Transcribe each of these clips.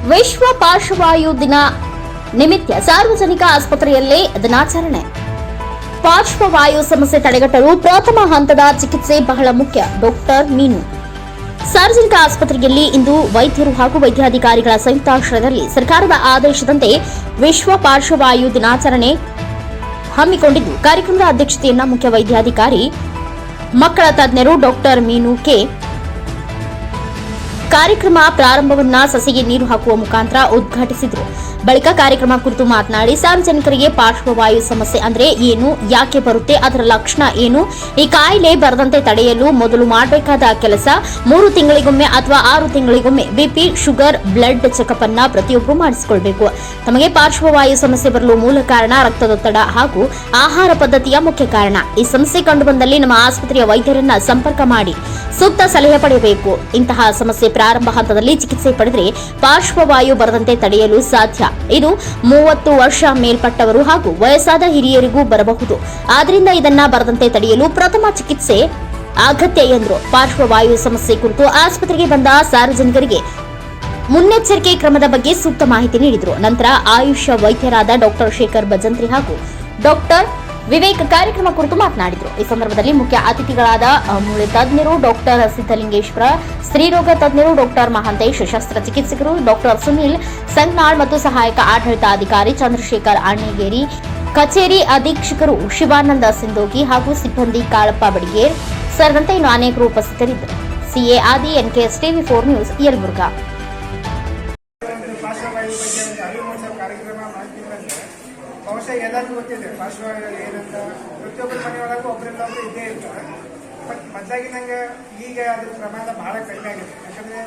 ವಿಶ್ವ ಪಾರ್ಶ್ವವಾಯು ದಿನ ನಿಮಿತ್ತ ಸಾರ್ವಜನಿಕ ಆಸ್ಪತ್ರೆಯಲ್ಲೇ ದಿನಾಚರಣೆ. ಪಾರ್ಶ್ವವಾಯು ಸಮಸ್ಯೆ ತಡೆಗಟ್ಟಲು ಪ್ರಥಮ ಹಂತದ ಚಿಕಿತ್ಸೆ ಬಹಳ ಮುಖ್ಯ. ಡಾಕ್ಟರ್ ಮೀನು. ಸಾರ್ವಜನಿಕ ಆಸ್ಪತ್ರೆಯಲ್ಲಿ ಇಂದು ವೈದ್ಯರು ಹಾಗೂ ವೈದ್ಯಾಧಿಕಾರಿಗಳ ಸಂಯುಕ್ತಾಶ್ರಯದಲ್ಲಿ ಸರ್ಕಾರದ ಆದೇಶದಂತೆ ವಿಶ್ವ ಪಾರ್ಶ್ವವಾಯು ದಿನಾಚರಣೆ ಹಮ್ಮಿಕೊಂಡಿದ್ದು, ಕಾರ್ಯಕ್ರಮದ ಅಧ್ಯಕ್ಷತೆಯನ್ನು ಮುಖ್ಯ ವೈದ್ಯಾಧಿಕಾರಿ ಮಕ್ಕಳ ತಜ್ಞರು ಡಾಕ್ಟರ್ ಮೀನು ಕೆ. ಕಾರ್ಯಕ್ರಮ ಪ್ರಾರಂಭವನ್ನ ಸಸಿಗೆ ನೀರು ಹಾಕುವ ಮುಖಾಂತರ ಉದ್ಘಾಟಿಸಿದರು. ಬಳಿಕ ಕಾರ್ಯಕ್ರಮ ಕುರಿತು ಮಾತನಾಡಿ, ಸಾರ್ವಜನಿಕರಿಗೆ ಪಾರ್ಶ್ವವಾಯು ಸಮಸ್ಯೆ ಅಂದ್ರೆ ಏನು, ಯಾಕೆ ಬರುತ್ತೆ, ಅದರ ಲಕ್ಷಣ ಏನು, ಈ ಕಾಯಿಲೆ ಬರದಂತೆ ತಡೆಯಲು ಮೊದಲು ಮಾಡಬೇಕಾದ ಕೆಲಸ, 3 ತಿಂಗಳಿಗೊಮ್ಮೆ ಅಥವಾ 6 ತಿಂಗಳಿಗೊಮ್ಮೆ ಬಿಪಿ, ಶುಗರ್, ಬ್ಲಡ್ ಚೆಕಪ್ ಅನ್ನ ಪ್ರತಿಯೊಬ್ಬರು ಮಾಡಿಸಿಕೊಳ್ಳಬೇಕು. ತಮಗೆ ಪಾರ್ಶ್ವವಾಯು ಸಮಸ್ಯೆ ಬರಲು ಮೂಲ ಕಾರಣ ರಕ್ತದೊತ್ತಡ ಹಾಗೂ ಆಹಾರ ಪದ್ಧತಿಯ ಮುಖ್ಯ ಕಾರಣ. ಈ ಸಮಸ್ಯೆ ಕಂಡುಬಂದಲ್ಲಿ ನಮ್ಮ ಆಸ್ಪತ್ರೆಯ ವೈದ್ಯರನ್ನ ಸಂಪರ್ಕ ಮಾಡಿ ಸೂಕ್ತ ಸಲಹೆ ಪಡೆಯಬೇಕು. ಇಂತಹ ಸಮಸ್ಯೆ ಪ್ರಾರಂಭ ಹಂತದಲ್ಲಿ ಚಿಕಿತ್ಸೆ ಪಡೆದರೆ ಪಾರ್ಶ್ವವಾಯು ಬರದಂತೆ ತಡೆಯಲು ಸಾಧ್ಯ. ಇದು 30 ವರ್ಷ ಮೇಲ್ಪಟ್ಟವರು ಹಾಗೂ ವಯಸ್ಸಾದ ಹಿರಿಯರಿಗೂ ಬರಬಹುದು. ಆದ್ದರಿಂದ ಇದನ್ನ ಬರದಂತೆ ತಡೆಯಲು ಪ್ರಥಮ ಚಿಕಿತ್ಸೆ ಅಗತ್ಯ ಎಂದರು. ಪಾರ್ಶ್ವವಾಯು ಸಮಸ್ಯೆ ಕುರಿತು ಆಸ್ಪತ್ರೆಗೆ ಬಂದ ಸಾರ್ವಜನಿಕರಿಗೆ ಮುನ್ನೆಚ್ಚರಿಕೆ ಕ್ರಮದ ಬಗ್ಗೆ ಸೂಕ್ತ ಮಾಹಿತಿ ನೀಡಿದರು. ನಂತರ ಆಯುಷ್ ವೈದ್ಯರಾದ ಡಾಕ್ಟರ್ ಶೇಖರ್ ಭಜಂತ್ರಿ ಹಾಗೂ ಡಾಕ್ಟರ್ ವಿವೇಕ್ ಕಾರ್ಯಕ್ರಮ ಕುರಿತು ಮಾತನಾಡಿದರು. ಈ ಸಂದರ್ಭದಲ್ಲಿ ಮುಖ್ಯ ಅತಿಥಿಗಳಾದ ಮೂಳೆ ತಜ್ಞರು ಡಾಕ್ಟರ್ ಸಿದ್ದಲಿಂಗೇಶ್ವರ, ಸ್ತ್ರೀರೋಗ ತಜ್ಞರು ಡಾಕ್ಟರ್ ಮಹಾಂತೇಶ್, ಶಸ್ತ್ರಚಿಕಿತ್ಸಕರು ಡಾಕ್ಟರ್ ಸುನೀಲ್ ಸಂಗ್ನಾಳ್ ಮತ್ತು ಸಹಾಯಕ ಆಡಳಿತಾಧಿಕಾರಿ ಚಂದ್ರಶೇಖರ್ ಅಣ್ಣಗೇರಿ, ಕಚೇರಿ ಅಧೀಕ್ಷಕರು ಶಿವಾನಂದ ಸಿಂದೋಗಿ ಹಾಗೂ ಸಿಬ್ಬಂದಿ ಕಾಳಪ್ಪ ಬಡಿಗೇರ್ ಸೇರಿದಂತೆ ಇನ್ನು ಅನೇಕರು ಉಪಸ್ಥಿತರಿದ್ದರು. ಸಿಎ ಆದಿ, ಎನ್ಕೆಎಸ್ ಟಿವಿ 4 ನ್ಯೂಸ್, ಯಲಬುರ್ಗಾ. ಬಹುಶಃ ಎಲ್ಲರಿಗೂ ಗೊತ್ತಿದೆ ಪಾರ್ಶ್ವವಾಯು ಏನಂತ. ಪ್ರತಿಯೊಬ್ಬರ ಮನೆಯೊಳಗೂ ಒಬ್ಬರಿಂದ ಒಬ್ಬರು ಇದ್ದೇ ಇರ್ತಾರೆ. ಬಟ್ ಮೊದಲಾಗಿ ನಂಗೆ ಈಗ ಅದ್ರ ಪ್ರಮಾಣ ಬಹಳ ಕಡಿಮೆ ಆಗಿದೆ. ಯಾಕಂದರೆ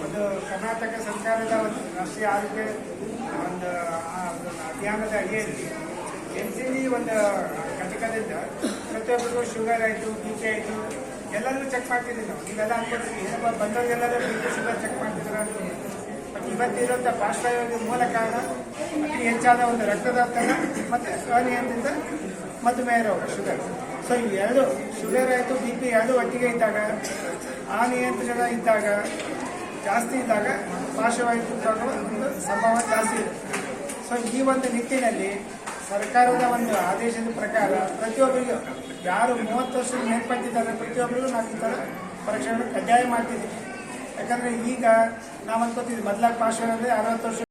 ಒಂದು ಕರ್ನಾಟಕ ಸರ್ಕಾರದ ಒಂದು ರಾಷ್ಟ್ರೀಯ ಆರೋಗ್ಯ ಒಂದು ಅಭಿಯಾನದ ಅಡಿಯಲ್ಲಿ NCD ಒಂದು ಘಟಕದಿಂದ ಪ್ರತಿಯೊಬ್ಬರಿಗೂ ಶುಗರ್ ಆಯಿತು, BP ಆಯಿತು, ಎಲ್ಲರಿಗೂ ಚೆಕ್ ಮಾಡ್ತಿದ್ದೀವಿ ನಾವು. ನೀವೆಲ್ಲ ಅನ್ಕೊಳ್ತೀವಿ ಬಂದವರಿಗೆಲ್ಲರೂ BP ಶುಗರ್ ಚೆಕ್ ಮಾಡ್ತಿದ್ದೀರ ಅಂತ. ಬಟ್ ಇವತ್ತಿರುವಂಥ ಪಾರ್ಶ್ವವಾಯು ಮೂಲ ಕಾರಣ ಅತಿ ಹೆಚ್ಚಾದ ಒಂದು ರಕ್ತದೊತ್ತಡ ಮತ್ತು ಅನಿಯಂತ್ರಿತ ಮಧುಮೇಹ ರೋಗ, ಶುಗರ್. ಸೊ ಇವೆರಡು, ಶುಗರ್ ಆಯಿತು, BP ಎರಡು ಒಟ್ಟಿಗೆ ಇದ್ದಾಗ, ಅನಿಯಂತ್ರಣ ಇದ್ದಾಗ, ಜಾಸ್ತಿ ಇದ್ದಾಗ ಪಾರ್ಶ್ವವಾಯು ಉಂಟಾಗುವ ಒಂದು ಸಂಭವ ಜಾಸ್ತಿ ಇದೆ. ಸೊ ಈ ಒಂದು ನಿಟ್ಟಿನಲ್ಲಿ ಸರ್ಕಾರದ ಒಂದು ಆದೇಶದ ಪ್ರಕಾರ ಪ್ರತಿಯೊಬ್ಬರಿಗೂ ಯಾರು 30 ವರ್ಷದ ಮೇಲ್ಪಟ್ಟಿದ್ದಾರೆ ಪ್ರತಿಯೊಬ್ಬರಿಗೂ ನಾವು ಈ ಥರ ಪರೀಕ್ಷೆಗಳನ್ನು ಕಡ್ಡಾಯ ಮಾಡ್ತಿದ್ದೀವಿ. ಯಾಕಂದರೆ ಈಗ ನಾವು ಅನ್ಕೋತಿದ್ವಿ ಮೊದಲಾಗಿ ಪಾರ್ಶ್ವವಾಯು ಅಂದರೆ 60 ವರ್ಷ